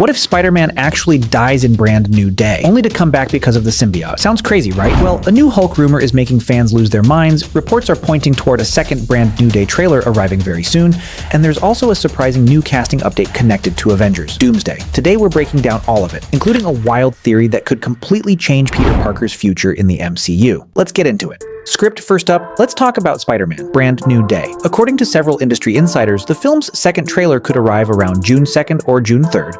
What if Spider-Man actually dies in Brand New Day, only to come back because of the symbiote? Sounds crazy, right? Well, a new Hulk rumor is making fans lose their minds, reports are pointing toward a second Brand New Day trailer arriving very soon, and there's also a surprising new casting update connected to Avengers Doomsday. Today we're breaking down all of it, including a wild theory that could completely change Peter Parker's future in the MCU. Let's get into it. Script first up, let's talk about Spider-Man: Brand New Day. According to several industry insiders, the film's second trailer could arrive around June 2nd or June 3rd.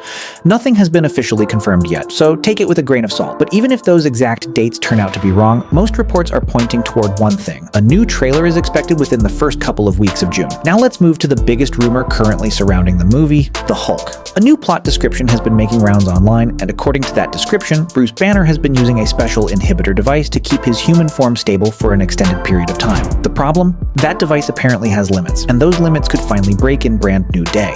Nothing has been officially confirmed yet, so take it with a grain of salt. But even if those exact dates turn out to be wrong, most reports are pointing toward one thing: a new trailer is expected within the first couple of weeks of June. Now let's move to the biggest rumor currently surrounding the movie: the Hulk. A new plot description has been making rounds online, and according to that description, Bruce Banner has been using a special inhibitor device to keep his human form stable for an extended period of time. The problem? That device apparently has limits, and those limits could finally break in Brand New Day.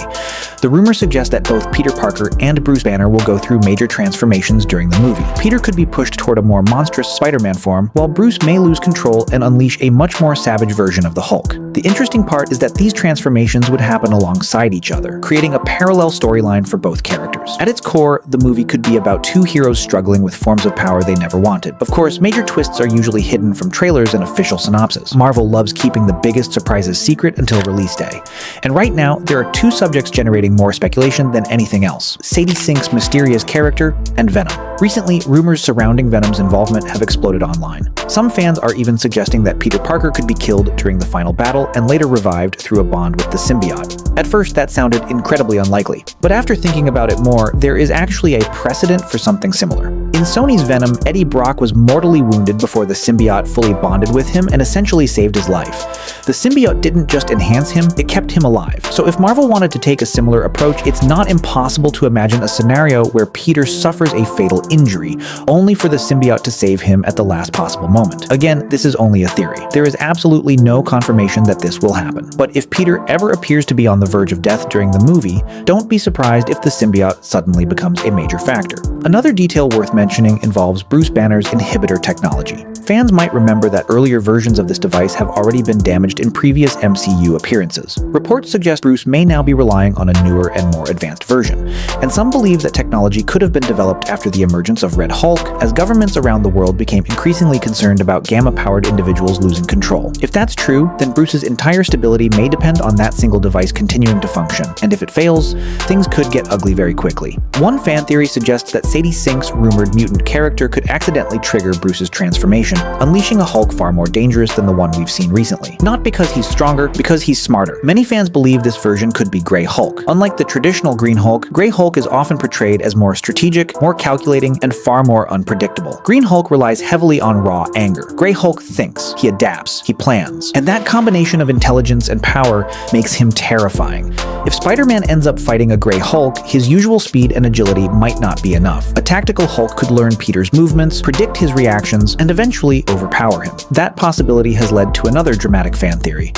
The rumor suggests that both Peter Parker and Bruce Banner will go through major transformations during the movie. Peter could be pushed toward a more monstrous Spider-Man form, while Bruce may lose control and unleash a much more savage version of the Hulk. The interesting part is that these transformations would happen alongside each other, creating a parallel storyline for both characters. At its core, the movie could be about two heroes struggling with forms of power they never wanted. Of course, major twists are usually hidden from trailers and official synopsis. Marvel loves keeping the biggest surprises secret until release day. And right now, there are two subjects generating more speculation than anything else: Sadie Sink's mysterious character and Venom. Recently, rumors surrounding Venom's involvement have exploded online. Some fans are even suggesting that Peter Parker could be killed during the final battle and later revived through a bond with the symbiote. At first, that sounded incredibly unlikely, but after thinking about it more, there is actually a precedent for something similar. In Sony's Venom, Eddie Brock was mortally wounded before the symbiote fully bonded with him and essentially saved his life. The symbiote didn't just enhance him, it kept him alive. So if Marvel wanted to take a similar approach, it's not impossible to imagine a scenario where Peter suffers a fatal injury, only for the symbiote to save him at the last possible moment. Again, this is only a theory. There is absolutely no confirmation that this will happen. But if Peter ever appears to be on the verge of death during the movie, don't be surprised if the symbiote suddenly becomes a major factor. Another detail worth mentioning involves Bruce Banner's inhibitor technology. Fans might remember that earlier versions of this device have already been damaged in previous MCU appearances. Reports suggest Bruce may now be relying on a newer and more advanced version, and some believe that technology could have been developed after the emergence of Red Hulk, as governments around the world became increasingly concerned about gamma-powered individuals losing control. If that's true, then Bruce's entire stability may depend on that single device continuing to function, and if it fails, things could get ugly very quickly. One fan theory suggests that Sadie Sink's rumored mutant character could accidentally trigger Bruce's transformation, unleashing a Hulk far more dangerous than the one we've seen recently. Not because he's stronger, because he's smarter. Many fans believe this version could be Grey Hulk. Unlike the traditional Green Hulk, Grey Hulk is often portrayed as more strategic, more calculating, and far more unpredictable. Green Hulk relies heavily on raw anger. Grey Hulk thinks, he adapts, he plans. And that combination of intelligence and power makes him terrifying. If Spider-Man ends up fighting a Grey Hulk, his usual speed and agility might not be enough. A tactical Hulk could learn Peter's movements, predict his reactions, and eventually overpower him. That possibility has led to another dramatic fan theory.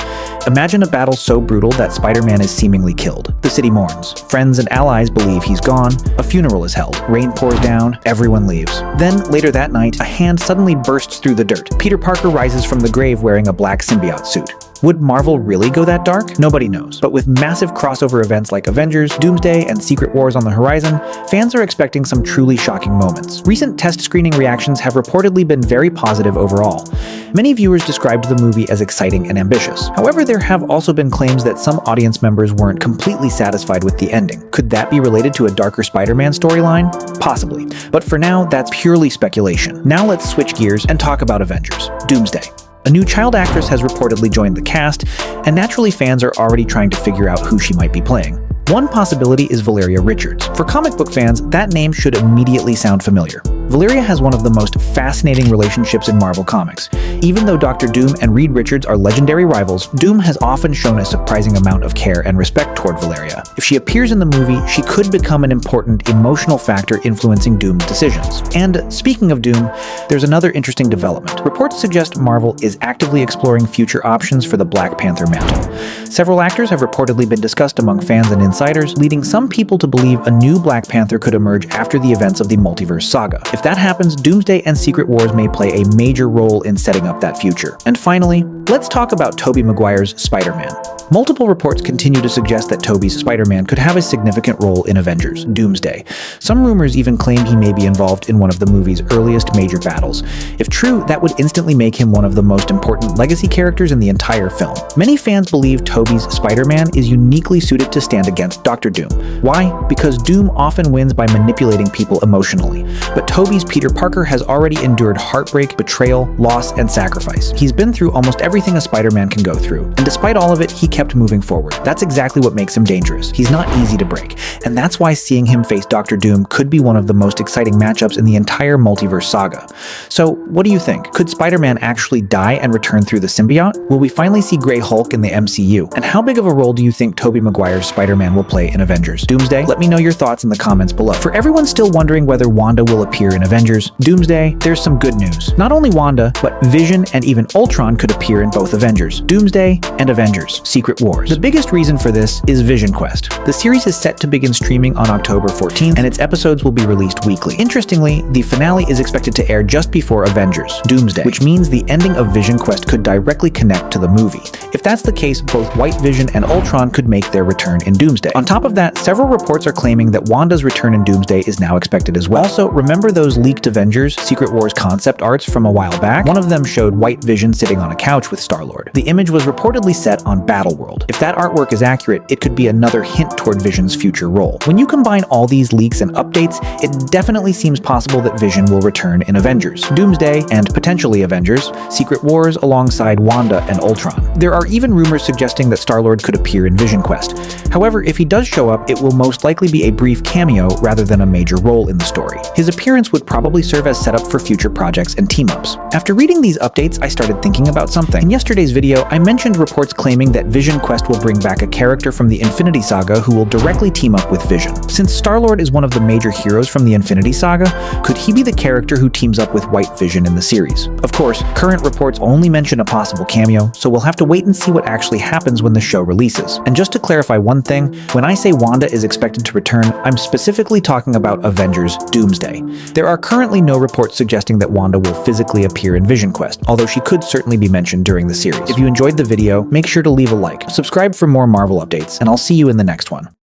Imagine a battle so brutal that Spider-Man is seemingly killed. The city mourns. Friends and allies believe he's gone. A funeral is held. Rain pours down. Everyone leaves. Then, later that night, a hand suddenly bursts through the dirt. Peter Parker rises from the grave wearing a black symbiote suit. Would Marvel really go that dark? Nobody knows. But with massive crossover events like Avengers, Doomsday, and Secret Wars on the horizon, fans are expecting some truly shocking moments. Recent test screening reactions have reportedly been very positive overall. Many viewers described the movie as exciting and ambitious. However, there have also been claims that some audience members weren't completely satisfied with the ending. Could that be related to a darker Spider-Man storyline? Possibly. But for now, that's purely speculation. Now let's switch gears and talk about Avengers Doomsday. A new child actress has reportedly joined the cast, and naturally fans are already trying to figure out who she might be playing. One possibility is Valeria Richards. For comic book fans, that name should immediately sound familiar. Valeria has one of the most fascinating relationships in Marvel Comics. Even though Dr. Doom and Reed Richards are legendary rivals, Doom has often shown a surprising amount of care and respect toward Valeria. If she appears in the movie, she could become an important emotional factor influencing Doom's decisions. And speaking of Doom, there's another interesting development. Reports suggest Marvel is actively exploring future options for the Black Panther mantle. Several actors have reportedly been discussed among fans and insiders, leading some people to believe a new Black Panther could emerge after the events of the multiverse saga. If that happens, Doomsday and Secret Wars may play a major role in setting up that future. And finally, Let's talk about Tobey Maguire's Spider-Man. Multiple reports continue to suggest that Tobey's Spider-Man could have a significant role in Avengers Doomsday. Some rumors even claim he may be involved in one of the movie's earliest major battles. If true, that would instantly make him one of the most important legacy characters in the entire film. Many fans believe Tobey's Spider-Man is uniquely suited to stand against Dr. Doom. Why? Because Doom often wins by manipulating people emotionally. But Tobey's Peter Parker has already endured heartbreak, betrayal, loss, and sacrifice. He's been through almost everything a Spider-Man can go through, and despite all of it, he kept moving forward. That's exactly what makes him dangerous. He's not easy to break, and that's why seeing him face Dr. Doom could be one of the most exciting matchups in the entire multiverse saga. So, what do you think? Could Spider-Man actually die and return through the symbiote? Will we finally see Grey Hulk in the MCU? And how big of a role do you think Tobey Maguire's Spider-Man will play in Avengers Doomsday? Let me know your thoughts in the comments below. For everyone still wondering whether Wanda will appear in Avengers Doomsday, there's some good news. Not only Wanda, but Vision and even Ultron could appear in both Avengers Doomsday and Avengers Secret Wars. The biggest reason for this is Vision Quest. The series is set to begin streaming on October 14th, and its episodes will be released weekly. Interestingly, the finale is expected to air just before Avengers Doomsday, which means the ending of Vision Quest could directly connect to the movie. If that's the case, both White Vision and Ultron could make their return in Doomsday. On top of that, several reports are claiming that Wanda's return in Doomsday is now expected as well. Also, remember those leaked Avengers Secret Wars concept arts from a while back? One of them showed White Vision sitting on a couch with Star-Lord. The image was reportedly set on Battleworld. If that artwork is accurate, it could be another hint toward Vision's future role. When you combine all these leaks and updates, it definitely seems possible that Vision will return in Avengers Doomsday and potentially Avengers Secret Wars alongside Wanda and Ultron. There are even rumors suggesting that Star-Lord could appear in Vision Quest. However, if he does show up, it will most likely be a brief cameo rather than a major role in the story. His appearance would probably serve as setup for future projects and team-ups. After reading these updates, I started thinking about something. In yesterday's video, I mentioned reports claiming that Vision Quest will bring back a character from the Infinity Saga who will directly team up with Vision. Since Star-Lord is one of the major heroes from the Infinity Saga, could he be the character who teams up with White Vision in the series? Of course, current reports only mention a possible cameo, so we'll have to wait and see what actually happens when the show releases. And just to clarify one thing, when I say Wanda is expected to return, I'm specifically talking about Avengers Doomsday. There are currently no reports suggesting that Wanda will physically appear in Vision Quest, although she could certainly be mentioned during the series. If you enjoyed the video, make sure to leave a like, subscribe for more Marvel updates, and I'll see you in the next one.